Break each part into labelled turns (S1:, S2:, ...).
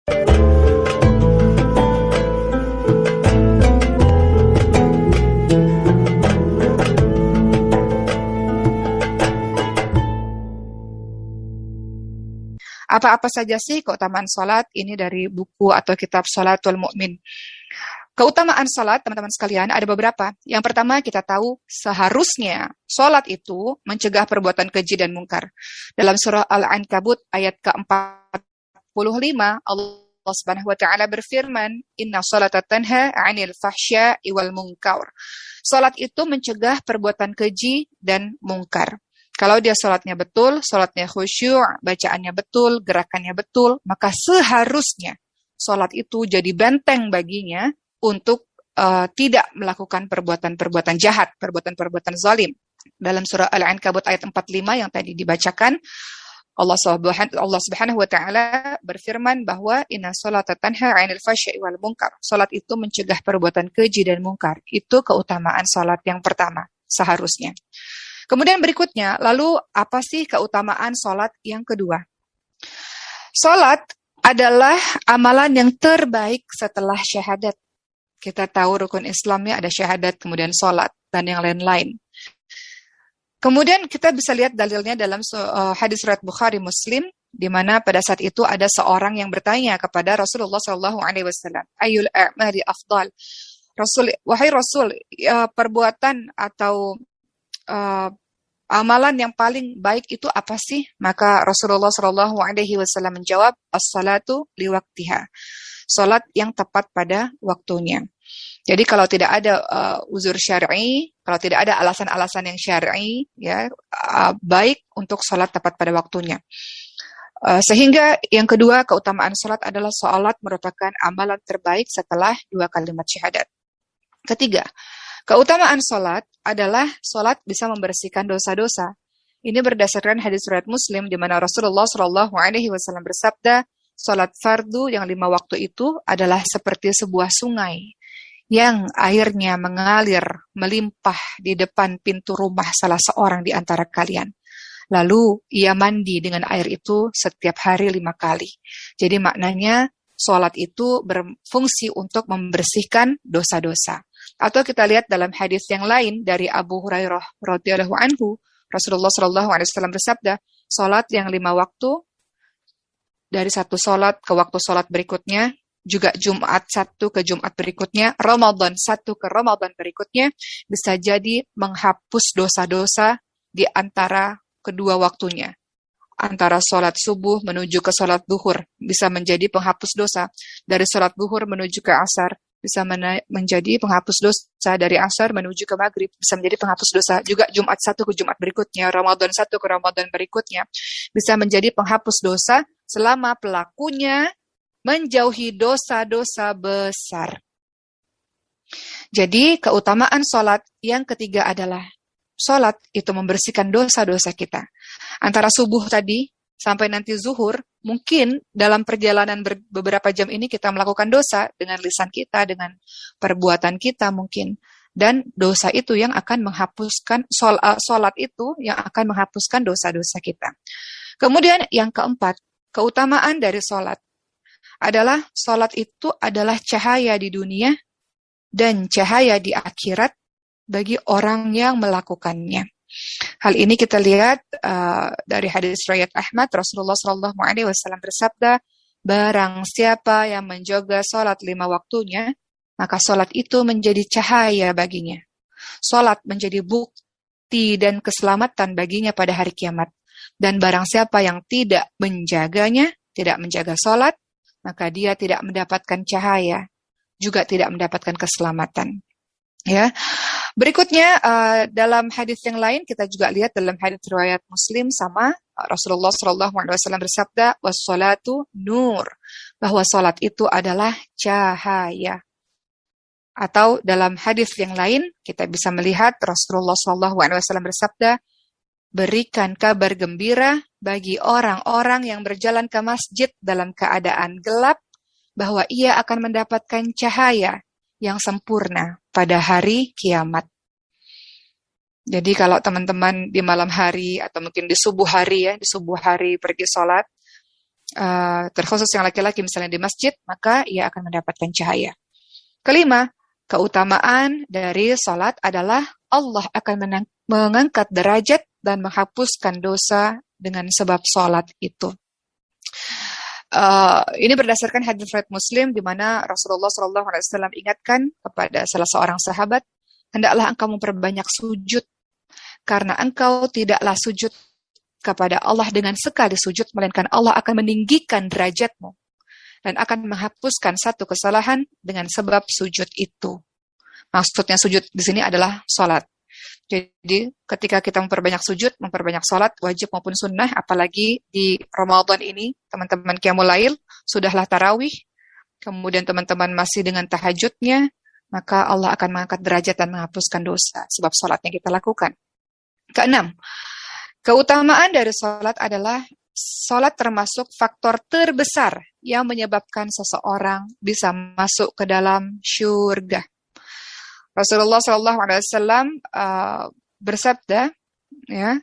S1: Apa-apa saja sih keutamaan salat? Ini dari buku atau kitab Shalatul Mu'min. Keutamaan salat, teman-teman sekalian, ada beberapa. Yang pertama, kita tahu seharusnya salat itu mencegah perbuatan keji dan mungkar. Dalam surah Al-Ankabut ayat ke-45, Allah Subhanahu wa taala berfirman, "Inna sholata tanha 'anil fahsya'i wal munkar." Salat itu mencegah perbuatan keji dan mungkar. Kalau dia salatnya betul, salatnya khusyuk, bacaannya betul, gerakannya betul, maka seharusnya salat itu jadi benteng baginya untuk tidak melakukan perbuatan-perbuatan jahat, perbuatan-perbuatan zalim. Dalam surah Al-Ankabut ayat 45 yang tadi dibacakan, Allah Subhanahu wa taala berfirman bahwa inna sholata tanha 'anil fahsya'i wal munkar. Salat itu mencegah perbuatan keji dan mungkar. Itu keutamaan salat yang pertama, seharusnya. Kemudian berikutnya, lalu apa sih keutamaan salat yang kedua? Salat adalah amalan yang terbaik setelah syahadat. Kita tahu rukun Islamnya ada syahadat, kemudian salat, dan yang lain-lain. Kemudian kita bisa lihat dalilnya dalam hadis riwayat Bukhari Muslim, di mana pada saat itu ada seorang yang bertanya kepada Rasulullah SAW, Ayyul a'mali afdal? Wahai Rasul, perbuatan atau amalan yang paling baik itu apa sih? Maka Rasulullah SAW menjawab, as-salatu liwaktiha. Salat yang tepat pada waktunya. Jadi kalau tidak ada uzur syar'i, kalau tidak ada alasan-alasan yang syar'i, ya baik untuk salat tepat pada waktunya. Sehingga yang kedua, keutamaan salat adalah salat merupakan amalan terbaik setelah 2 kalimat syahadat. Ketiga, keutamaan salat adalah salat bisa membersihkan dosa-dosa. Ini berdasarkan hadis riwayat Muslim di mana Rasulullah SAW bersabda, salat fardu yang 5 waktu itu adalah seperti sebuah sungai yang airnya mengalir melimpah di depan pintu rumah salah seorang di antara kalian. Lalu ia mandi dengan air itu setiap hari 5 kali. Jadi maknanya salat itu berfungsi untuk membersihkan dosa-dosa. Atau kita lihat dalam hadis yang lain dari Abu Hurairah radhiyallahu anhu, Rasulullah SAW bersabda, salat yang 5 waktu dari satu salat ke waktu salat berikutnya, juga Jumat satu ke Jumat berikutnya, Ramadan satu ke Ramadan berikutnya, bisa jadi menghapus dosa-dosa di antara kedua waktunya. Antara sholat subuh menuju ke sholat duhur, bisa menjadi penghapus dosa. Dari sholat duhur menuju ke asar, bisa menjadi penghapus dosa. Dari asar menuju ke maghrib, bisa menjadi penghapus dosa. Juga Jumat satu ke Jumat berikutnya, Ramadan satu ke Ramadan berikutnya, bisa menjadi penghapus dosa selama pelakunya menjauhi dosa-dosa besar. Jadi keutamaan sholat yang ketiga adalah sholat itu membersihkan dosa-dosa kita. Antara subuh tadi sampai nanti zuhur, mungkin dalam perjalanan beberapa jam ini kita melakukan dosa dengan lisan kita, dengan perbuatan kita mungkin. Dan dosa itu yang akan menghapuskan, sholat itu yang akan menghapuskan dosa-dosa kita. Kemudian yang keempat, keutamaan dari sholat adalah sholat itu adalah cahaya di dunia dan cahaya di akhirat bagi orang yang melakukannya. Hal ini kita lihat dari hadis riwayat Ahmad, Rasulullah SAW bersabda, barang siapa yang menjaga sholat 5 waktunya, maka sholat itu menjadi cahaya baginya. Sholat menjadi bukti dan keselamatan baginya pada hari kiamat. Dan barang siapa yang tidak menjaganya, tidak menjaga sholat, maka dia tidak mendapatkan cahaya, juga tidak mendapatkan keselamatan. Ya. Berikutnya dalam hadis yang lain kita juga lihat dalam hadis riwayat Muslim sama Rasulullah SAW bersabda, wassalatu nur, bahwa salat itu adalah cahaya. Atau dalam hadis yang lain kita bisa melihat Rasulullah SAW bersabda, berikan kabar gembira bagi orang-orang yang berjalan ke masjid dalam keadaan gelap, bahwa ia akan mendapatkan cahaya yang sempurna pada hari kiamat. Jadi kalau teman-teman di malam hari atau mungkin di subuh hari pergi sholat, terkhusus yang laki-laki misalnya di masjid, maka ia akan mendapatkan cahaya. Kelima, keutamaan dari salat adalah Allah akan mengangkat derajat dan menghapuskan dosa dengan sebab salat itu. Ini berdasarkan hadis riwayat Muslim di mana Rasulullah SAW ingatkan kepada salah seorang sahabat, hendaklah engkau memperbanyak sujud karena engkau tidaklah sujud kepada Allah dengan sekali sujud, melainkan Allah akan meninggikan derajatmu dan akan menghapuskan satu kesalahan dengan sebab sujud itu. Maksudnya sujud di sini adalah salat. Jadi ketika kita memperbanyak sujud, memperbanyak sholat, wajib maupun sunnah, apalagi di Ramadan ini, teman-teman qiyamul lail, sudahlah tarawih, kemudian teman-teman masih dengan tahajudnya, maka Allah akan mengangkat derajat dan menghapuskan dosa, sebab sholat yang kita lakukan. Keenam, keutamaan dari sholat adalah sholat termasuk faktor terbesar yang menyebabkan seseorang bisa masuk ke dalam syurga. Rasulullah SAW bersabda, ya,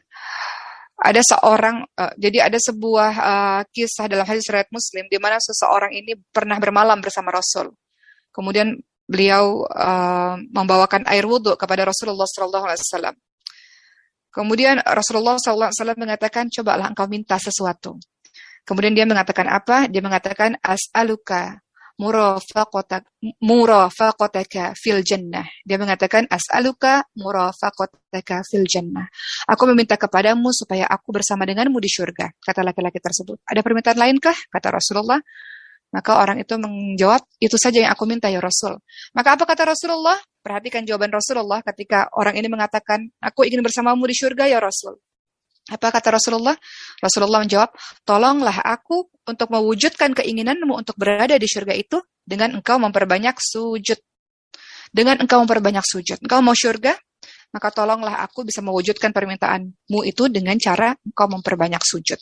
S1: ada seorang, jadi ada sebuah kisah dalam hadis riwayat Muslim di mana seseorang ini pernah bermalam bersama Rasul. Kemudian beliau membawakan air wudhu kepada Rasulullah SAW. Kemudian Rasulullah SAW mengatakan, cobalah engkau minta sesuatu. Kemudian dia mengatakan apa? Dia mengatakan, as'aluka murafaqataka fil jannah. Dia mengatakan as'aluka murafaqataka fil jannah. Aku meminta kepadamu supaya aku bersama denganmu di syurga, kata laki-laki tersebut. Ada permintaan lainkah? Kata Rasulullah. Maka orang itu menjawab, itu saja yang aku minta ya Rasul. Maka apa kata Rasulullah? Perhatikan jawaban Rasulullah ketika orang ini mengatakan, aku ingin bersamamu di syurga ya Rasul. Apa kata Rasulullah? Rasulullah menjawab, tolonglah aku untuk mewujudkan keinginanmu untuk berada di syurga itu dengan engkau memperbanyak sujud. Dengan engkau memperbanyak sujud. Engkau mau syurga, maka tolonglah aku bisa mewujudkan permintaanmu itu dengan cara engkau memperbanyak sujud.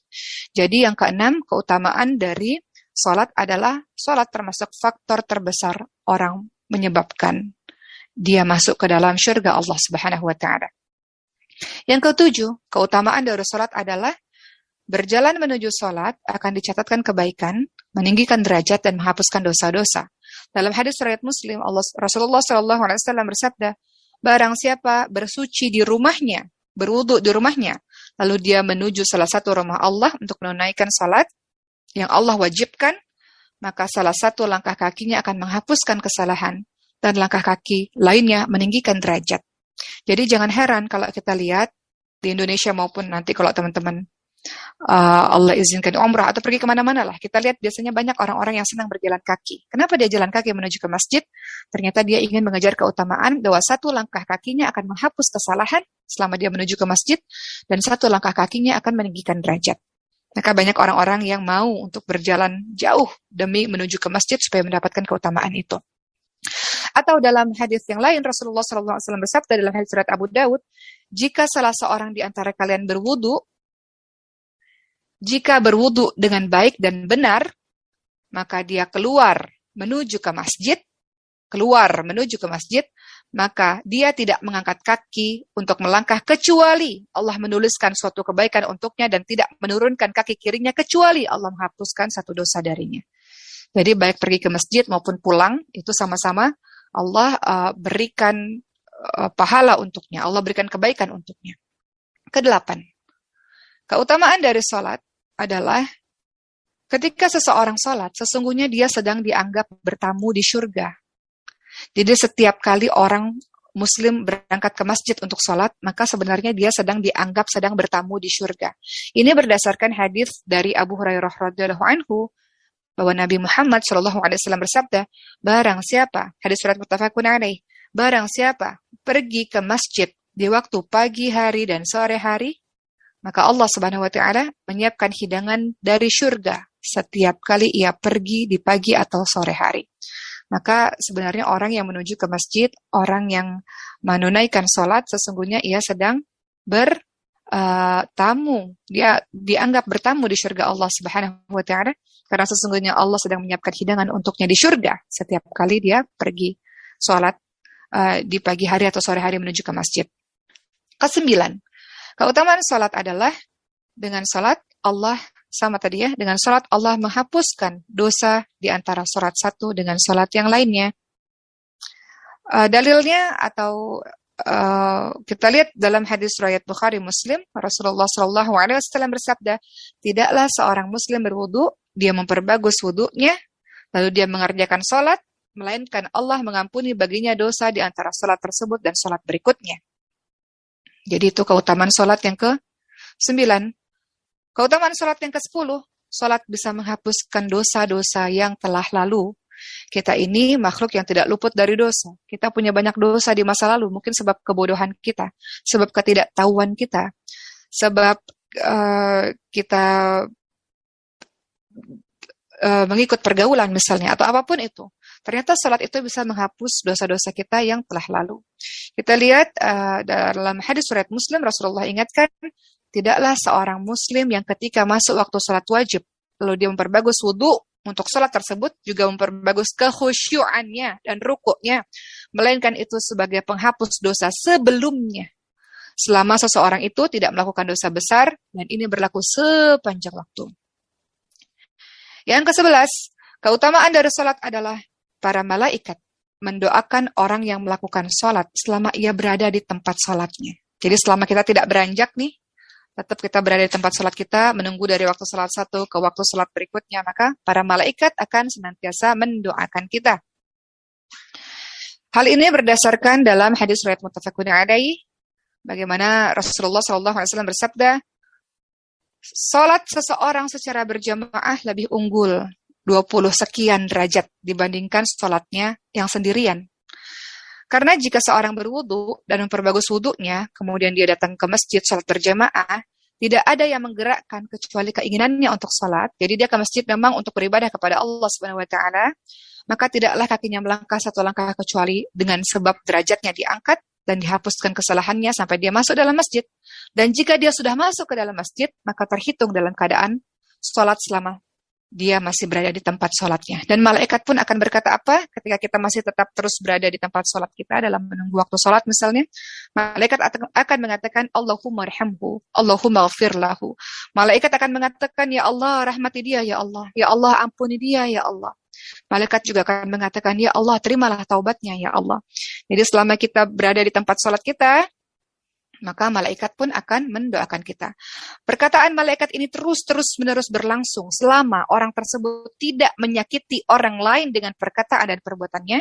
S1: Jadi yang keenam, keutamaan dari salat adalah salat termasuk faktor terbesar orang menyebabkan dia masuk ke dalam syurga Allah Subhanahu wa Ta'ala. Yang ketujuh, keutamaan dari salat adalah berjalan menuju salat akan dicatatkan kebaikan, meninggikan derajat dan menghapuskan dosa-dosa. Dalam hadis riwayat Muslim, Rasulullah SAW bersabda, barang siapa bersuci di rumahnya, berwudu di rumahnya, lalu dia menuju salah satu rumah Allah untuk menunaikan salat yang Allah wajibkan, maka salah satu langkah kakinya akan menghapuskan kesalahan dan langkah kaki lainnya meninggikan derajat. Jadi jangan heran kalau kita lihat di Indonesia maupun nanti kalau teman-teman Allah izinkan umrah atau pergi kemana-mana lah, kita lihat biasanya banyak orang-orang yang senang berjalan kaki. Kenapa dia jalan kaki menuju ke masjid? Ternyata dia ingin mengejar keutamaan bahwa satu langkah kakinya akan menghapus kesalahan selama dia menuju ke masjid dan satu langkah kakinya akan meninggikan derajat. Maka banyak orang-orang yang mau untuk berjalan jauh demi menuju ke masjid supaya mendapatkan keutamaan itu. Atau dalam hadis yang lain Rasulullah SAW bersabda dalam hadis riwayat Abu Dawud, jika salah seorang di antara kalian berwudu, jika berwudu dengan baik dan benar, maka dia keluar menuju ke masjid, maka dia tidak mengangkat kaki untuk melangkah kecuali Allah menuliskan suatu kebaikan untuknya dan tidak menurunkan kaki kirinya kecuali Allah menghapuskan satu dosa darinya. Jadi baik pergi ke masjid maupun pulang, itu sama-sama Allah berikan pahala untuknya. Allah berikan kebaikan untuknya. Kedelapan, keutamaan dari sholat adalah ketika seseorang sholat, sesungguhnya dia sedang dianggap bertamu di surga. Jadi setiap kali orang Muslim berangkat ke masjid untuk sholat, maka sebenarnya dia sedang bertamu di surga. Ini berdasarkan hadis dari Abu Hurairah radhiyallahu anhu, bahwa Nabi Muhammad SAW bersabda, barang siapa, hadis surat muttafaqun alaih, barang siapa pergi ke masjid di waktu pagi hari dan sore hari, maka Allah Subhanahu wa Ta'ala menyiapkan hidangan dari syurga setiap kali ia pergi di pagi atau sore hari. Maka sebenarnya orang yang menuju ke masjid, orang yang menunaikan sholat, sesungguhnya ia sedang bertamu. Dia dianggap bertamu di syurga Allah Subhanahu wa Ta'ala. Karena sesungguhnya Allah sedang menyiapkan hidangan untuknya di syurga setiap kali dia pergi sholat di pagi hari atau sore hari menuju ke masjid. Kesembilan, keutamaan sholat adalah dengan sholat Allah sama tadi ya, dengan sholat Allah menghapuskan dosa di antara sholat satu dengan sholat yang lainnya. Dalilnya atau kita lihat dalam hadis riwayat Bukhari Muslim, Rasulullah SAW bersabda, tidaklah seorang Muslim berwudu, dia memperbagus wudunya, lalu dia mengerjakan sholat, melainkan Allah mengampuni baginya dosa di antara sholat tersebut dan sholat berikutnya. Jadi itu keutamaan sholat yang ke-9. Keutamaan sholat yang ke-10, sholat bisa menghapuskan dosa-dosa yang telah lalu. Kita ini makhluk yang tidak luput dari dosa. Kita punya banyak dosa di masa lalu, mungkin sebab kebodohan kita, sebab ketidaktahuan kita, sebab kita mengikut pergaulan misalnya, atau apapun itu. Ternyata sholat itu bisa menghapus dosa-dosa kita yang telah lalu. Kita lihat dalam hadis riwayat Muslim, Rasulullah ingatkan, tidaklah seorang Muslim yang ketika masuk waktu sholat wajib, lalu dia memperbagus wudu untuk sholat tersebut, juga memperbagus kekhusyuannya dan rukuknya, melainkan itu sebagai penghapus dosa sebelumnya. Selama seseorang itu tidak melakukan dosa besar, dan ini berlaku sepanjang waktu. Yang ke-11, keutamaan dari sholat adalah para malaikat mendoakan orang yang melakukan sholat selama ia berada di tempat sholatnya. Jadi selama kita tidak beranjak nih, tetap kita berada di tempat sholat kita, menunggu dari waktu sholat satu ke waktu sholat berikutnya, maka para malaikat akan senantiasa mendoakan kita. Hal ini berdasarkan dalam hadis riwayat muttafaqun alaih, bagaimana Rasulullah SAW bersabda, sholat seseorang secara berjamaah lebih unggul 20 sekian derajat dibandingkan sholatnya yang sendirian. Karena jika seorang berwudu dan memperbagus wudunya, kemudian dia datang ke masjid sholat berjamaah, tidak ada yang menggerakkan kecuali keinginannya untuk sholat. Jadi dia ke masjid memang untuk beribadah kepada Allah Subhanahu Wa Taala, maka tidaklah kakinya melangkah satu langkah kecuali dengan sebab derajatnya diangkat dan dihapuskan kesalahannya sampai dia masuk dalam masjid. Dan jika dia sudah masuk ke dalam masjid, maka terhitung dalam keadaan sholat selama dia masih berada di tempat sholatnya. Dan malaikat pun akan berkata apa ketika kita masih tetap terus berada di tempat sholat kita dalam menunggu waktu sholat misalnya. Malaikat akan mengatakan, Allahumma arhamhu, Allahumma ghafir lahu. Malaikat akan mengatakan, ya Allah rahmati dia, ya Allah. Ya Allah ampuni dia, ya Allah. Malaikat juga akan mengatakan, ya Allah terimalah taubatnya, ya Allah. Jadi selama kita berada di tempat sholat kita, maka malaikat pun akan mendoakan kita. Perkataan malaikat ini terus-menerus berlangsung selama orang tersebut tidak menyakiti orang lain dengan perkataan dan perbuatannya,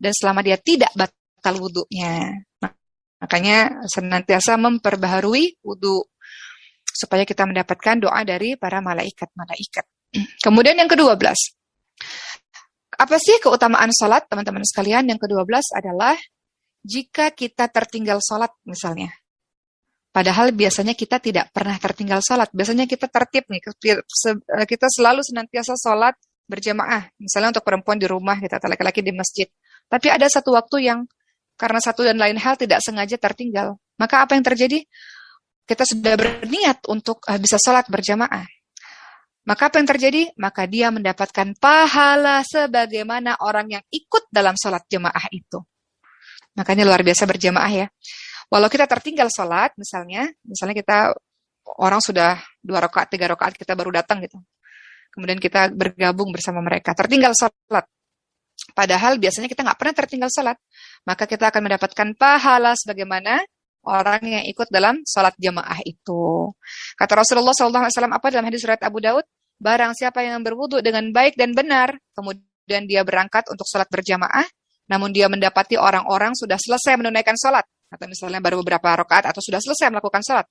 S1: dan selama dia tidak batal wudunya. Makanya senantiasa memperbaharui wudu supaya kita mendapatkan doa dari para malaikat-malaikat. Kemudian yang ke-12. Apa sih keutamaan sholat, teman-teman sekalian? Yang ke-12 adalah jika kita tertinggal sholat misalnya. Padahal biasanya kita tidak pernah tertinggal sholat. Biasanya kita tertib nih. Kita selalu senantiasa sholat berjamaah. Misalnya untuk perempuan di rumah, kita atau laki-laki di masjid. Tapi ada satu waktu yang karena satu dan lain hal tidak sengaja tertinggal. Maka apa yang terjadi? Kita sudah berniat untuk bisa sholat berjamaah. Maka apa yang terjadi? Maka dia mendapatkan pahala sebagaimana orang yang ikut dalam sholat jamaah itu. Makanya luar biasa berjamaah ya. Walau kita tertinggal sholat, misalnya kita orang sudah 2 rakaat, 3 rakaat, kita baru datang gitu. Kemudian kita bergabung bersama mereka, tertinggal sholat. Padahal biasanya kita nggak pernah tertinggal sholat. Maka kita akan mendapatkan pahala sebagaimana orang yang ikut dalam sholat jamaah itu. Kata Rasulullah SAW apa dalam hadis riwayat Abu Daud? Barang siapa yang berwudu dengan baik dan benar, kemudian dia berangkat untuk sholat berjamaah, namun dia mendapati orang-orang sudah selesai menunaikan sholat, atau misalnya baru beberapa rakaat atau sudah selesai melakukan sholat,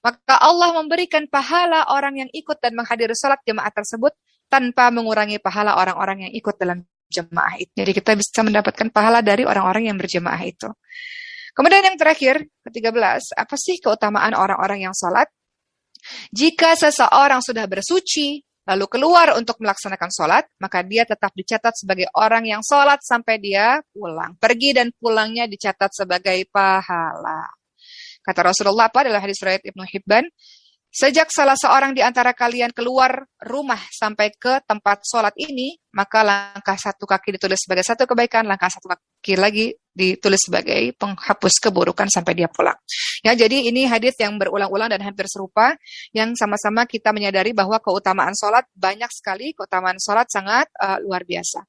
S1: maka Allah memberikan pahala orang yang ikut dan menghadiri sholat jamaah tersebut tanpa mengurangi pahala orang-orang yang ikut dalam jamaah itu. Jadi kita bisa mendapatkan pahala dari orang-orang yang berjamaah itu. Kemudian yang terakhir, ke-13, apa sih keutamaan orang-orang yang sholat? Jika seseorang sudah bersuci, lalu keluar untuk melaksanakan sholat, maka dia tetap dicatat sebagai orang yang sholat sampai dia pulang. Pergi dan pulangnya dicatat sebagai pahala. Kata Rasulullah apa dalam hadis riwayat Ibnu Hibban, Sejak salah seorang di antara kalian keluar rumah sampai ke tempat sholat ini, maka langkah satu kaki ditulis sebagai satu kebaikan, langkah satu kaki lagi ditulis sebagai penghapus keburukan sampai dia pulang. Ya, jadi ini hadis yang berulang-ulang dan hampir serupa, yang sama-sama kita menyadari bahwa keutamaan sholat banyak sekali, keutamaan sholat sangat luar biasa.